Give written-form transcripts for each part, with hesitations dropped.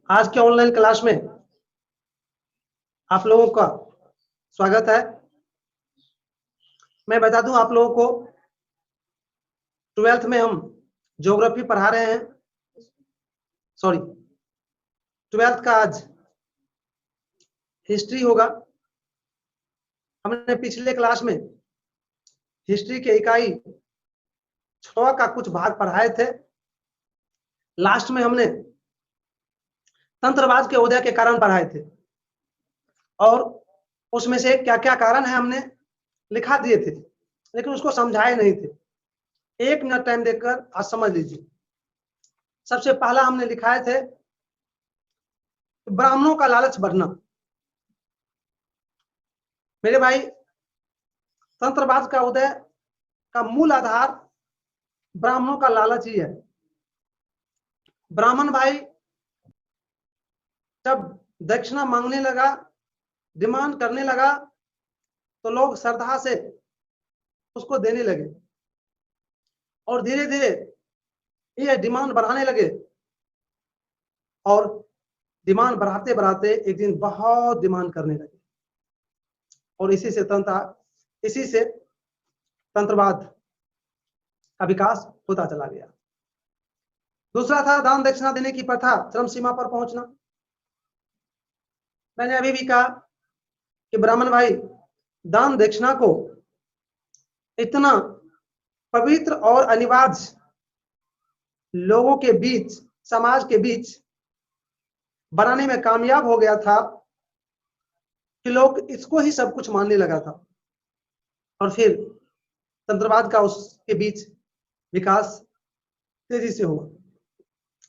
आज के online class में आप लोगों का स्वागत है। मैं बता दूं आप लोगों को 12th में हम ज्योग्राफी पढ़ा रहे हैं। सॉरी, 12th का आज हिस्ट्री होगा। हमने पिछले क्लास में हिस्ट्री के इकाई 6 का कुछ भाग पढ़ाए थे। लास्ट में हमने तंत्रवाद के उदय के कारण पढ़ाए थे और उसमें से क्या क्या कारण है हमने लिखा दिए थे, लेकिन उसको समझाए नहीं थे। 1 मिनट टाइम देकर आज समझ लीजिए। सबसे पहला हमने लिखाए थे ब्राह्मणों का लालच बढ़ना। मेरे भाई, तंत्रवाद का उदय का मूल आधार ब्राह्मणों का लालच ही है। ब्राह्मण भाई जब दक्षिणा मांगने लगा, डिमांड करने लगा, तो लोग श्रद्धा से उसको देने लगे और धीरे धीरे ये डिमांड बढ़ाने लगे और डिमांड बढ़ाते बढ़ाते एक दिन बहुत डिमांड करने लगे और इसी से तंत्रवाद का विकास होता चला गया। दूसरा था दान दक्षिणा देने की प्रथा चरम सीमा पर पहुंचना। मैंने अभी भी कहा कि ब्राह्मण भाई दान दक्षिणा को इतना पवित्र और अनिवार्य लोगों के बीच, समाज के बीच बनाने में कामयाब हो गया था कि लोग इसको ही सब कुछ मानने लगा था और फिर तंत्रवाद का उसके बीच विकास तेजी से हुआ।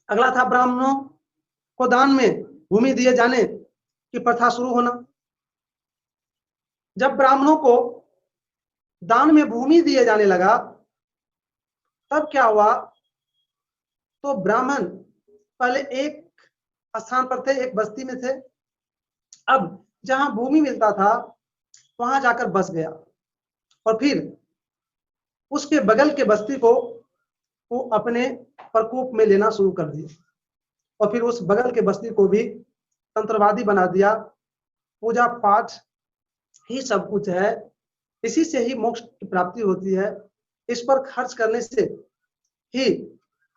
अगला था ब्राह्मणों को दान में भूमि दिए जाने की प्रथा शुरू होना। जब ब्राह्मणों को दान में भूमि दिए जाने लगा, तब क्या हुआ, तो ब्राह्मण पहले एक स्थान पर थे, एक बस्ती में थे। अब जहां भूमि मिलता था वहां जाकर बस गया और फिर उसके बगल के बस्ती को वो अपने प्रकोप में लेना शुरू कर दिया और फिर उस बगल के बस्ती को भी तंत्रवादी बना दिया। पूजा पाठ ही सब कुछ है, इसी से ही मोक्ष की प्राप्ति होती है, इस पर खर्च करने से ही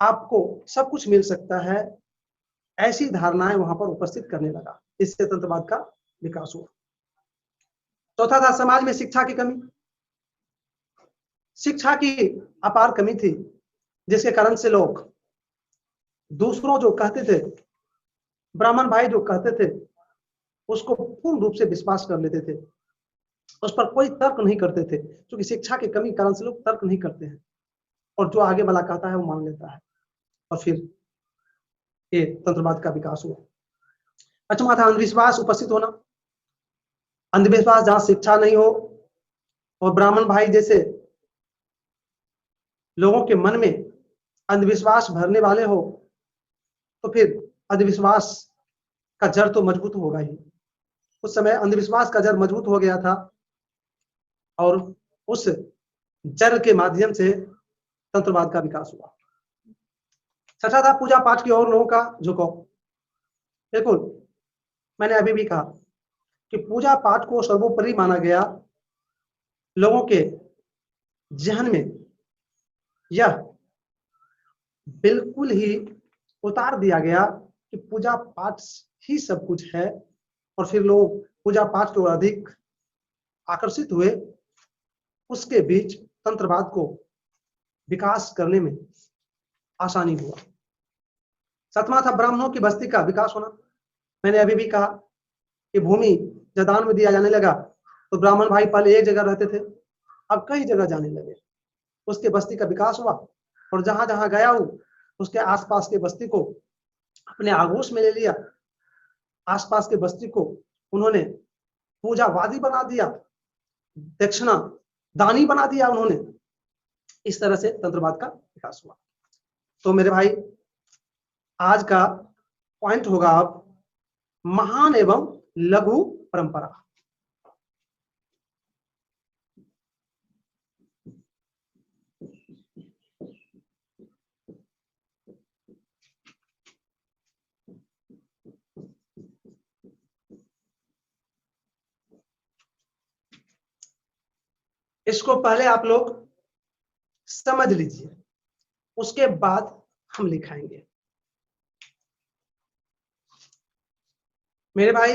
आपको सब कुछ मिल सकता है। ऐसी धारणाएं वहां पर उपस्थित करने लगा। इससे तंत्रवाद का विकास हुआ। चौथा था समाज में शिक्षा की कमी। शिक्षा की अपार कमी थी, जिसके कारण से लोग दूसरों जो कहते थे, ब्राह्मण भाई जो कहते थे, उसको पूर्ण रूप से विश्वास कर लेते थे, उस पर कोई तर्क नहीं करते थे, क्योंकि शिक्षा की कमी कारण से लोग तर्क नहीं करते हैं और जो आगे वाला कहता है वो मान लेता है और फिर ये तंत्रवाद का विकास हुआ। पांचवा था अंधविश्वास उपस्थित होना। अंधविश्वास जहां शिक्षा नहीं हो और ब्राह्मण भाई जैसे लोगों के मन में अंधविश्वास भरने वाले हो, तो फिर अंधविश्वास का जड़ तो मजबूत होगा ही। उस समय अंधविश्वास का जड़ मजबूत हो गया था और उस जड़ के माध्यम से तंत्रवाद का विकास हुआ। छठा था पूजा पाठ की ओर लोगों का झुकाव। बिल्कुल, मैंने अभी भी कहा कि पूजा पाठ को सर्वोपरि माना गया। लोगों के जहन में यह बिल्कुल ही उतार दिया गया कि पूजा पाठ ही सब कुछ है और फिर लोग पूजा पाठ की ओर अधिक आकर्षित हुए। उसके बीच तंत्रवाद को विकास करने में आसानी हुआ। सातवां था ब्राह्मणों की बस्ती का विकास होना। मैंने अभी भी कहा कि भूमि जब दान में दिया जाने लगा तो ब्राह्मण भाई पहले एक जगह रहते थे, अब कई जगह जाने लगे। उसके बस्ती का विकास हुआ और जहां जहां गया हूं उसके आसपास के बस्ती को अपने आगोश में ले लिया। आसपास के बस्ती को उन्होंने पूजावादी बना दिया, दक्षिणा दानी बना दिया उन्होंने। इस तरह से तंत्रवाद का विकास हुआ। तो मेरे भाई, आज का पॉइंट होगा अब महान एवं लघु परंपरा। इसको पहले आप लोग समझ लीजिए, उसके बाद हम लिखाएंगे। मेरे भाई,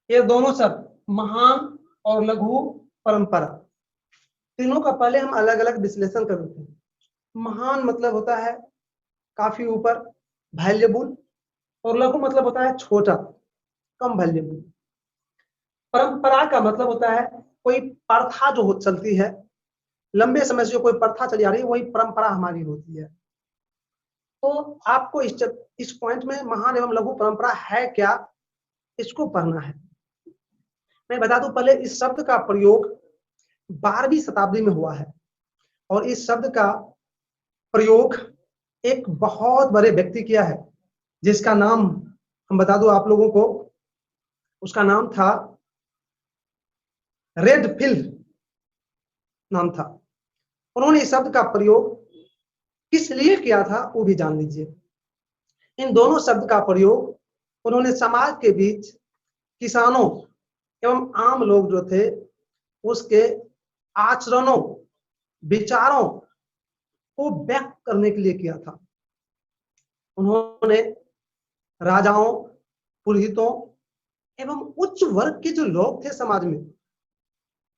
ये दोनों शब्द महान और लघु परंपरा, तीनों का पहले हम अलग अलग विश्लेषण कर लेते हैं। महान मतलब होता है काफी ऊपर, वैल्यूबल, और लघु मतलब होता है छोटा, कम वैल्यूबल। परंपरा का मतलब होता है कोई प्रथा जो चलती है, लंबे समय से जो कोई प्रथा चली आ रही है, वही परंपरा हमारी होती है। तो आपको इस पॉइंट में महान एवं लघु परंपरा है क्या, इसको पढ़ना है। मैं बता दूं पहले, इस शब्द का प्रयोग 12वीं शताब्दी में हुआ है, और इस शब्द का प्रयोग एक बहुत बड़े व्यक्ति किया है, जिसका नाम हम बता दूं आप लोगों को, उसका नाम था रेडफील्ड नाम था। उन्होंने इस शब्द का प्रयोग किस लिए किया था वो भी जान लीजिए। इन दोनों शब्द का प्रयोग उन्होंने समाज के बीच किसानों एवं आम लोग जो थे उसके आचरणों, विचारों को व्यक्त करने के लिए किया था। उन्होंने राजाओं, पुरोहितों एवं उच्च वर्ग के जो लोग थे समाज में,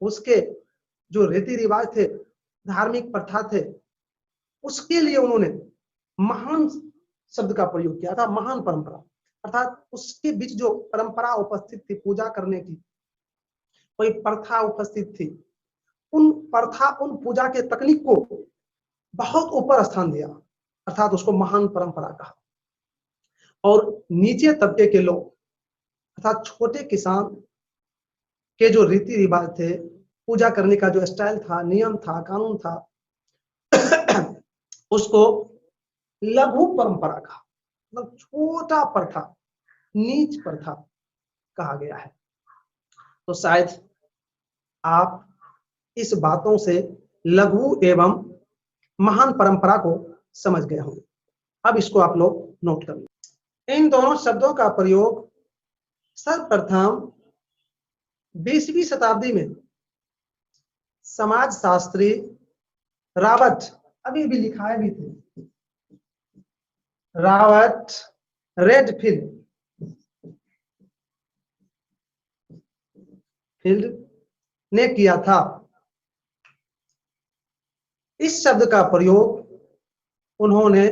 उसके जो रीति रिवाज थे, धार्मिक प्रथा थे, उसके लिए उन्होंने महान शब्द का प्रयोग किया था, महान परंपरा। अर्थात उसके बीच जो परंपरा उपस्थित थी पूजा करने की, कोई प्रथा उपस्थित थी, उन प्रथा, उन पूजा के तकनीक को बहुत ऊपर स्थान दिया, अर्थात उसको महान परंपरा कहा। और नीचे तबके के लोग अर्थात छोटे किसान के जो रीति रिवाज थे, पूजा करने का जो स्टाइल था, नियम था, कानून था, उसको लघु परंपरा कहा, मतलब छोटा प्रथा, नीच प्रथा कहा गया है। तो शायद आप इस बातों से लघु एवं महान परंपरा को समझ गए होंगे। अब इसको आप लोग नोट कर लीजिए। इन दोनों शब्दों का प्रयोग सर्वप्रथम 20वीं शताब्दी में समाजशास्त्री रॉबर्ट, अभी भी लिखा है भी थे, रॉबर्ट रेडफील्ड ने किया था। इस शब्द का प्रयोग उन्होंने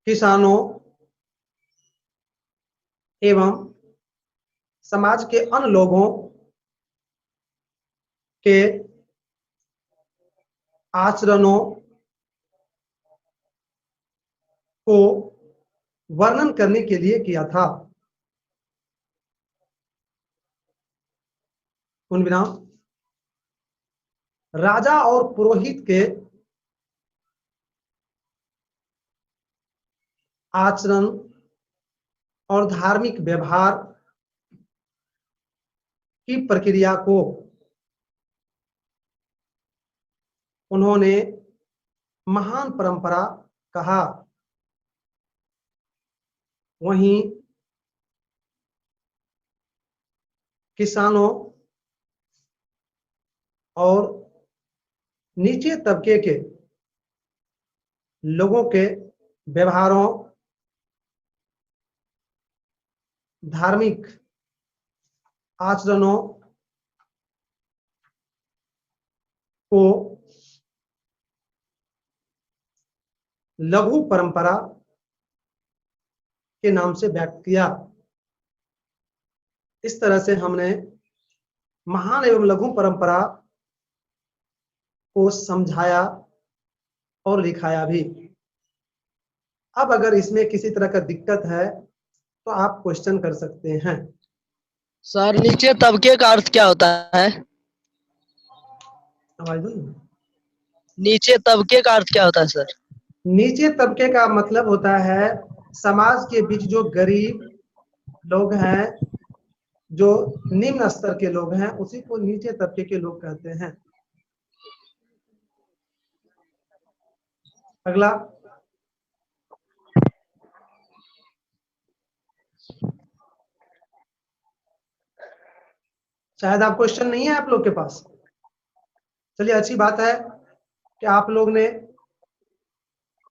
किसानों एवं समाज के अन्य लोगों के आचरणों को वर्णन करने के लिए किया था। उन बिना राजा और पुरोहित के आचरण और धार्मिक व्यवहार की प्रक्रिया को उन्होंने महान परंपरा कहा। वहीं किसानों और नीचे तबके के लोगों के व्यवहारों, धार्मिक आचरणों को लघु परंपरा के नाम से व्यक्त किया। इस तरह से हमने महान एवं लघु परंपरा को समझाया और लिखाया भी। अब अगर इसमें किसी तरह का दिक्कत है तो आप क्वेश्चन कर सकते हैं। सर नीचे तबके का अर्थ क्या होता है? आवाज दो। नीचे तबके का अर्थ क्या होता है सर? नीचे तबके का मतलब होता है समाज के बीच जो गरीब लोग हैं, जो निम्न स्तर के लोग हैं, उसी को नीचे तबके के लोग कहते हैं। अगला, शायद आप क्वेश्चन नहीं है आप लोग के पास। चलिए अच्छी बात है कि आप लोग ने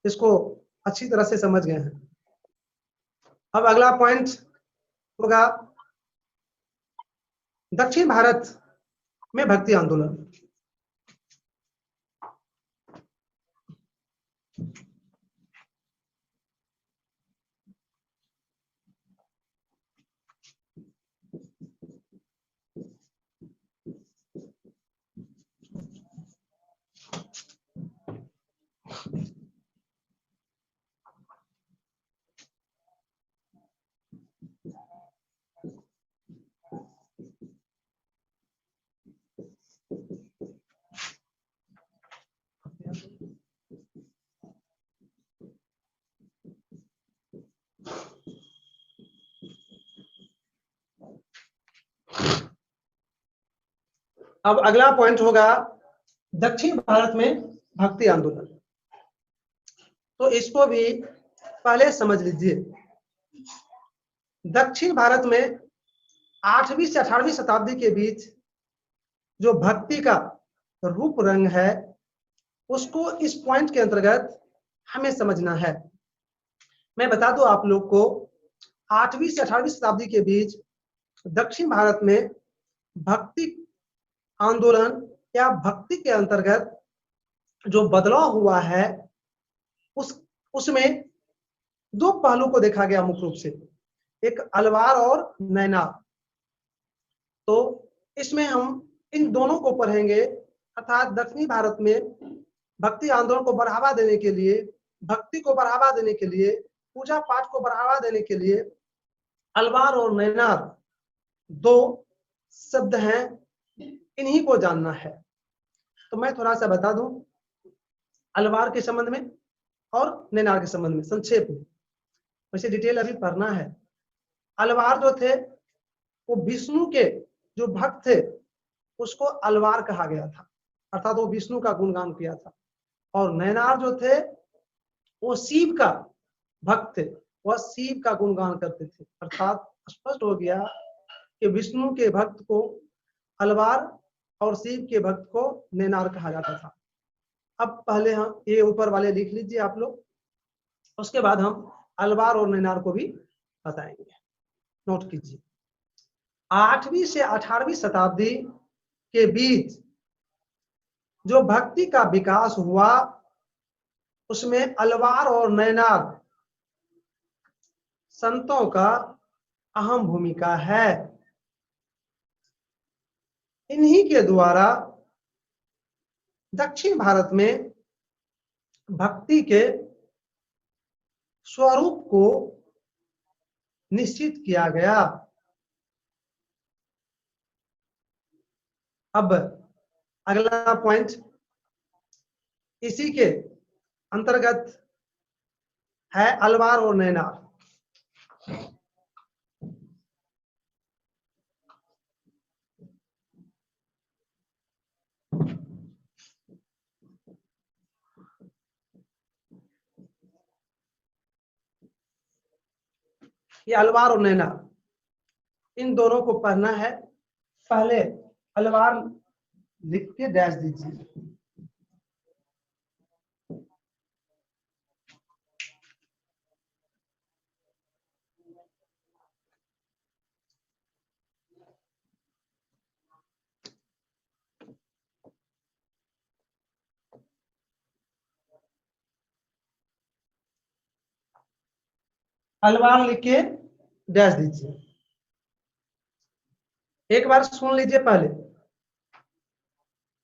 इसको अच्छी तरह से समझ गए हैं। अब अगला पॉइंट होगा दक्षिण भारत में भक्ति आंदोलन। अब अगला पॉइंट होगा दक्षिण भारत में भक्ति आंदोलन। तो इसको भी पहले समझ लीजिए। दक्षिण भारत में 8वीं से 18वीं शताब्दी के बीच जो भक्ति का रूप रंग है उसको इस पॉइंट के अंतर्गत हमें समझना है। मैं बता दूं आप लोग को 8वीं से 18वीं शताब्दी के बीच दक्षिण भारत में भक्ति आंदोलन या भक्ति के अंतर्गत जो बदलाव हुआ है उसमें दो पहलू को देखा गया मुख्य रूप से, एक अलवार और नैनार। तो इसमें हम इन दोनों को पढ़ेंगे, अर्थात दक्षिणी भारत में भक्ति आंदोलन को बढ़ावा देने के लिए, भक्ति को बढ़ावा देने के लिए, पूजा पाठ को बढ़ावा देने के लिए अलवार और नैनार दो शब्द हैं, इन्हीं को जानना है। तो मैं थोड़ा सा बता दूं अलवार के संबंध में और नैनार के संबंध में संक्षेप में, वैसे डिटेल अभी पढ़ना है। अलवार जो थे वो विष्णु के जो भक्त थे उसको अलवार कहा गया था, अर्थात वो विष्णु का गुणगान किया था। और नैनार जो थे वो शिव का भक्त थे, वह शिव का गुणगान करते थे। अर्थात स्पष्ट हो गया कि विष्णु के भक्त को अलवार और शिव के भक्त को नैनार कहा जाता था। अब पहले हम ये ऊपर वाले लिख लीजिए आप लोग, उसके बाद हम अलवार और नैनार को भी बताएंगे, नोट कीजिए। 8वीं से 18वीं शताब्दी के बीच जो भक्ति का विकास हुआ उसमें अलवार और नैनार संतों का अहम भूमिका है। इन्हीं के द्वारा दक्षिण भारत में भक्ति के स्वरूप को निश्चित किया गया। अब अगला पॉइंट इसी के अंतर्गत है अलवार और नैनार। ये अलवार और नैनार इन दोनों को पढ़ना है। पहले अलवार लिख के डैश दीजिए। अलवार लिख के डैश दीजिए। एक बार सुन लीजिए पहले।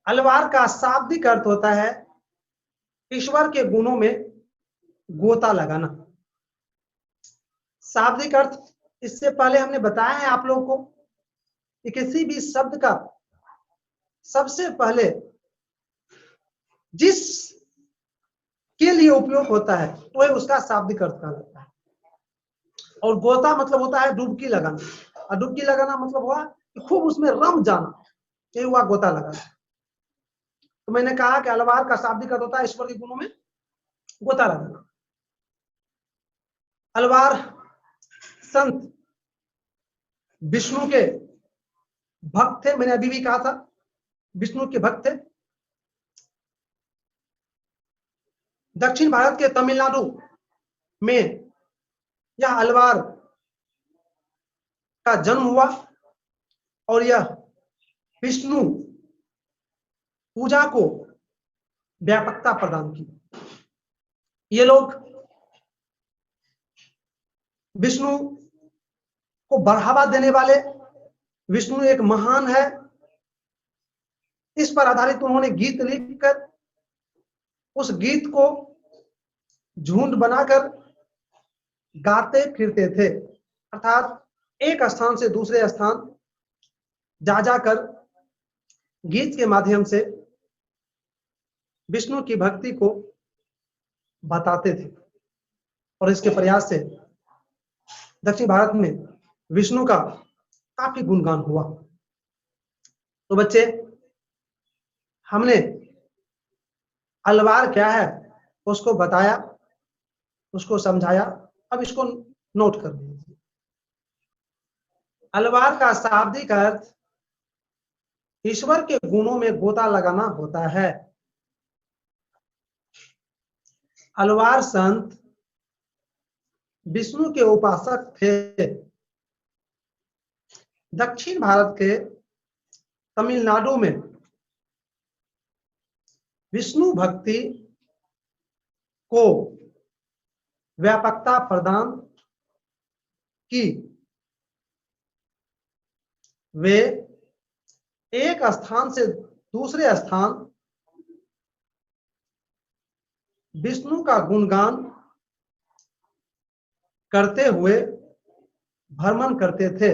अलवार का शाब्दिक अर्थ होता है ईश्वर के गुणों में गोता लगाना। शाब्दिक अर्थ इससे पहले हमने बताया है आप लोगों को कि किसी भी शब्द का सबसे पहले जिस के लिए उपयोग होता है वही उसका शाब्दिक अर्थ कहलाता है। और गोता मतलब होता है डुबकी लगाना, और डुबकी लगाना मतलब हुआ कि खूब उसमें रम जाना, यही हुआ गोता लगाना। तो मैंने कहा कि अलवार का शाब्दिक अर्थ होता है ईश्वर के गुणों में गोता लगाना। अलवार संत विष्णु के भक्त थे, मैंने अभी भी कहा था विष्णु के भक्त थे। दक्षिण भारत के तमिलनाडु में यह अलवार का जन्म हुआ और यह विष्णु पूजा को व्यापकता प्रदान की। ये लोग विष्णु को बढ़ावा देने वाले, विष्णु एक महान है, इस पर आधारित उन्होंने गीत लिखकर उस गीत को झुंड बनाकर गाते फिरते थे, अर्थात एक स्थान से दूसरे स्थान जा जाकर गीत के माध्यम से विष्णु की भक्ति को बताते थे। और इसके प्रयास से दक्षिण भारत में विष्णु का काफी गुणगान हुआ। तो बच्चे, हमने अलवार क्या है उसको बताया, उसको समझाया। अब इसको नोट कर लीजिए। अलवार का शाब्दिक अर्थ ईश्वर के गुणों में गोता लगाना होता है। अलवार संत विष्णु के उपासक थे। दक्षिण भारत के तमिलनाडु में विष्णु भक्ति को व्यापकता प्रदान की। वे एक स्थान से दूसरे स्थान विष्णु का गुणगान करते हुए भ्रमण करते थे।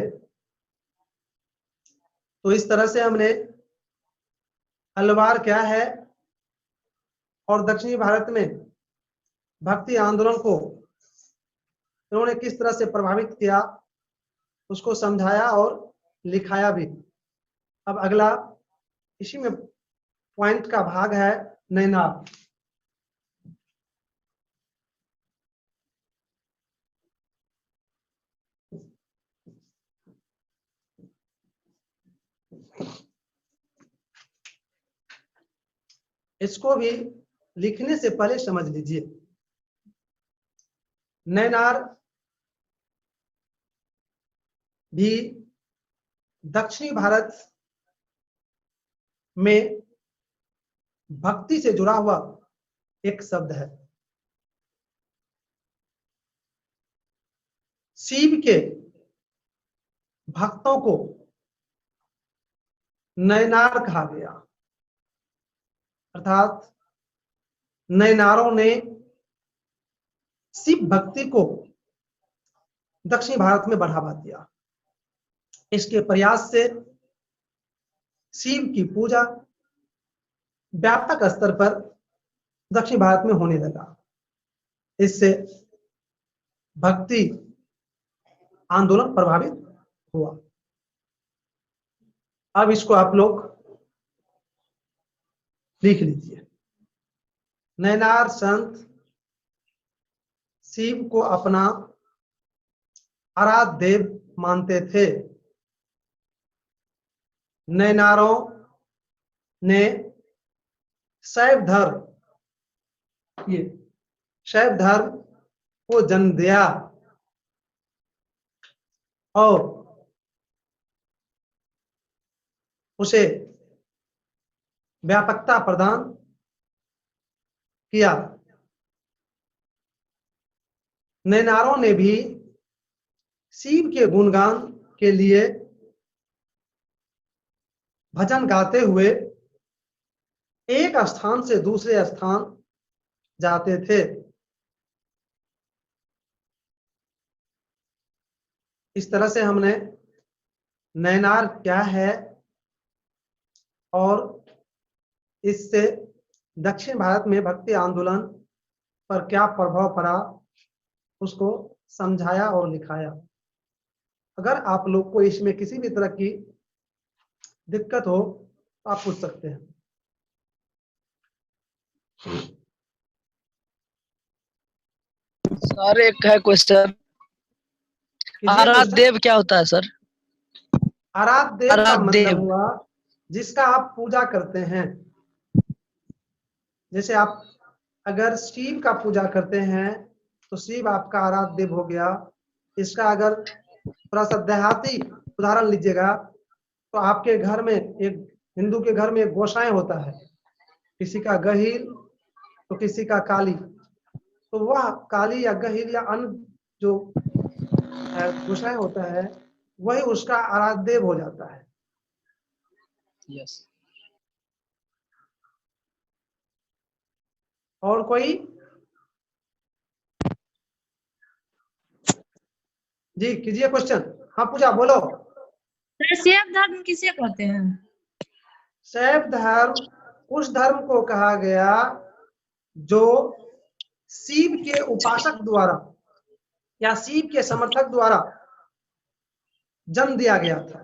तो इस तरह से हमने अलवार क्या है और दक्षिणी भारत में भक्ति आंदोलन को इन्होंने किस तरह से प्रभावित किया उसको समझाया और लिखाया भी। अब अगला इसी में पॉइंट का भाग है नैनार। इसको भी लिखने से पहले समझ लीजिए। नैनार भी दक्षिणी भारत में भक्ति से जुड़ा हुआ एक शब्द है। शिव के भक्तों को नैनार कहा गया, अर्थात नैनारों ने शिव भक्ति को दक्षिण भारत में बढ़ावा दिया। इसके प्रयास से शिव की पूजा व्यापक स्तर पर दक्षिण भारत में होने लगा। इससे भक्ति आंदोलन प्रभावित हुआ। अब इसको आप लोग लिख लीजिए। नैनार संत शिव को अपना आराध्य देव मानते थे। नैनारों ने शैव धर्म, ये शैव धर्म को जन्म दिया और उसे व्यापकता प्रदान किया। नैनारों ने भी शिव के गुणगान के लिए भजन गाते हुए एक स्थान से दूसरे स्थान जाते थे। इस तरह से हमने नैनार क्या है और इससे दक्षिण भारत में भक्ति आंदोलन पर क्या प्रभाव पड़ा उसको समझाया और लिखाया। अगर आप लोग को इसमें किसी भी तरह की दिक्कत हो तो आप पूछ सकते हैं। सर एक है क्वेश्चन, कीजिए आराध्य क्वेश्चन। देव क्या होता है सर? आराध्य देव का आराध्य मतलब देव। हुआ जिसका आप पूजा करते हैं। जैसे आप अगर शिव का पूजा करते हैं तो शिव आपका आराध्य देव हो गया। इसका अगर थोड़ा सा देहाती उदाहरण लीजिएगा तो आपके घर में, एक हिंदू के घर में एक गोसाई होता है, किसी का गहील तो किसी का काली। तो वह काली या गहील या अन्य जो गोसाई होता है वही उसका आराध्य देव हो जाता है। यस। और कोई? जी कीजिए क्वेश्चन। हाँ पूजा बोलो। सर शैव धर्म किसे कहते हैं? शैव धर्म उस धर्म को कहा गया जो शिव के उपासक द्वारा या शिव के समर्थक द्वारा जन्म दिया गया था,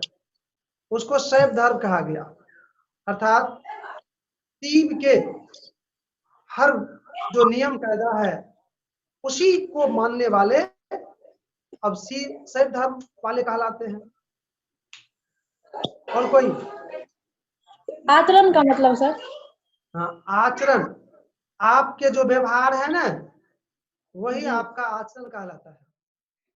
उसको शैव धर्म कहा गया। अर्थात शिव के हर जो नियम कायदा है उसी को मानने वाले अब शैव धर्म वाले कहलाते हैं। और कोई? आचरण का मतलब सर? हाँ, आचरण, आपके जो व्यवहार है ना वही जी। आपका आचरण कहलाता है।